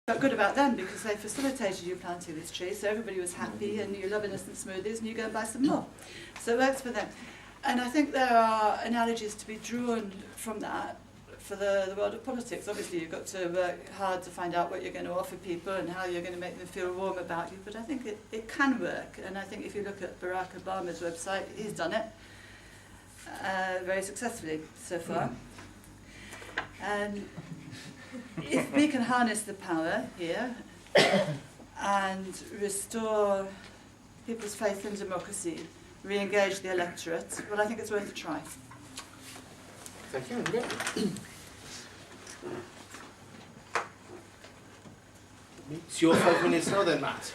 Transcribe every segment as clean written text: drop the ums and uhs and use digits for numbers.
felt good about them because they facilitated you planting this tree, so everybody was happy and you love innocent smoothies and you go and buy some more. So it works for them. And I think there are analogies to be drawn from that for the world of politics. Obviously you've got to work hard to find out what you're going to offer people and how you're going to make them feel warm about you, but I think it can work. And I think if you look at Barack Obama's website, he's done it very successfully so far. And if we can harness the power here and restore people's faith in democracy, re-engage the electorate, well, I think it's worth a try. Thank you. It's your 5 minutes now then, Matt.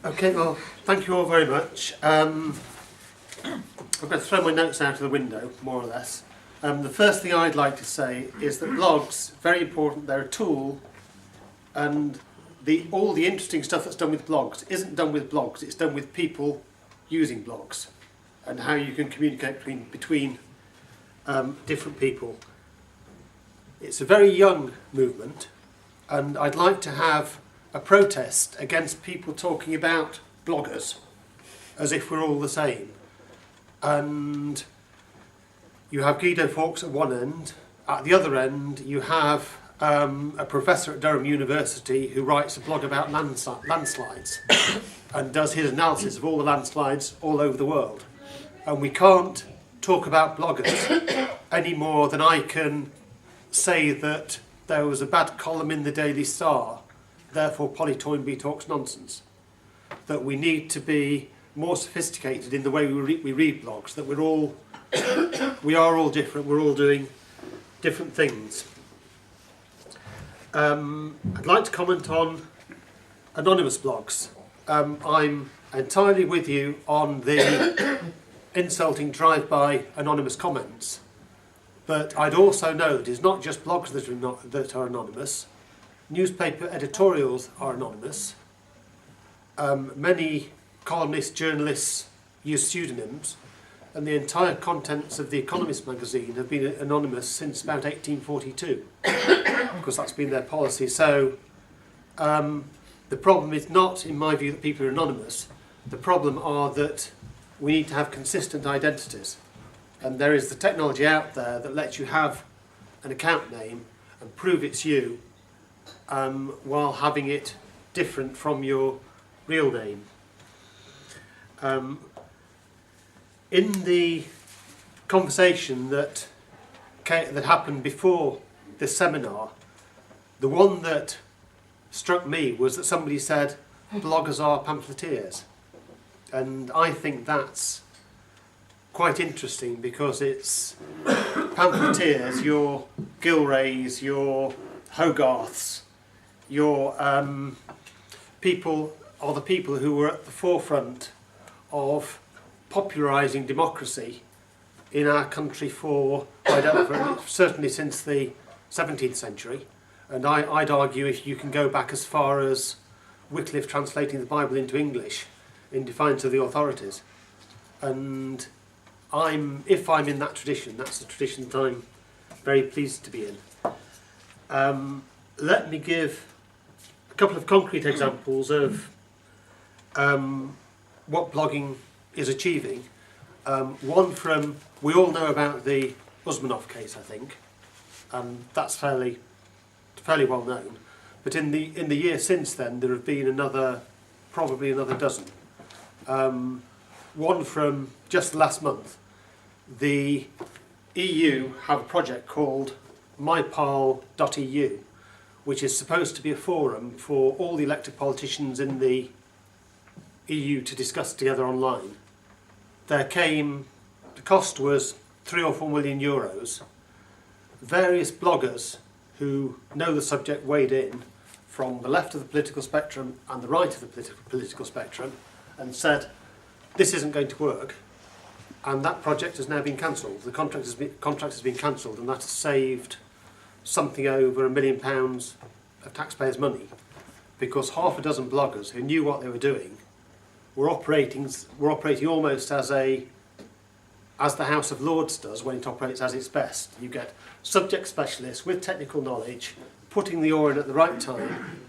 Okay, well, thank you all very much. I'm going to throw my notes out of the window, more or less. The first thing I'd like to say is that blogs, very important, they're a tool, and all the interesting stuff that's done with blogs isn't done with blogs, it's done with people using blogs, and how you can communicate between different people. It's a very young movement, and I'd like to have a protest against people talking about bloggers as if we're all the same. And you have Guido Fawkes at one end. At the other end, you have a professor at Durham University who writes a blog about landslides and does his analysis of all the landslides all over the world. And we can't talk about bloggers any more than I can say that there was a bad column in the Daily Star, therefore Polly Toynbee talks nonsense. That we need to be more sophisticated in the way we read blogs, that we are all different, we're all doing different things. I'd like to comment on anonymous blogs. I'm entirely with you on the insulting drive-by anonymous comments, but I'd also note it's not just blogs that are anonymous. Newspaper editorials are anonymous. Many columnists, journalists use pseudonyms, and the entire contents of The Economist magazine have been anonymous since about 1842, because that's been their policy. So the problem is not, in my view, that people are anonymous. The problem are that we need to have consistent identities. And there is the technology out there that lets you have an account name and prove it's you, while having it different from your real name. In the conversation that happened before this seminar, the one that struck me was that somebody said bloggers are pamphleteers, and I think that's quite interesting because it's pamphleteers, your Gilrays, your Hogarths, your people are the people who were at the forefront of popularising democracy in our country certainly since the 17th century. And I'd argue if you can go back as far as Wycliffe translating the Bible into English in defiance of the authorities. And if I'm in that tradition, that's the tradition that I'm very pleased to be in. Let me give a couple of concrete examples of what blogging is achieving. One from, we all know about the Usmanov case, I think, and that's fairly well known. But in the year since then, there have been probably another dozen. One from just last month, the EU have a project called mypal.eu, which is supposed to be a forum for all the elected politicians in the EU to discuss together online. The cost was 3 or 4 million euros. Various bloggers who know the subject weighed in from the left of the political spectrum and the right of the political spectrum and said, this isn't going to work, and that project has now been cancelled. The contract has been cancelled, and that has saved something over £1 million of taxpayers' money, because half a dozen bloggers who knew what they were doing were operating almost as the House of Lords does when it operates as its best. You get subject specialists with technical knowledge putting the oar in at the right time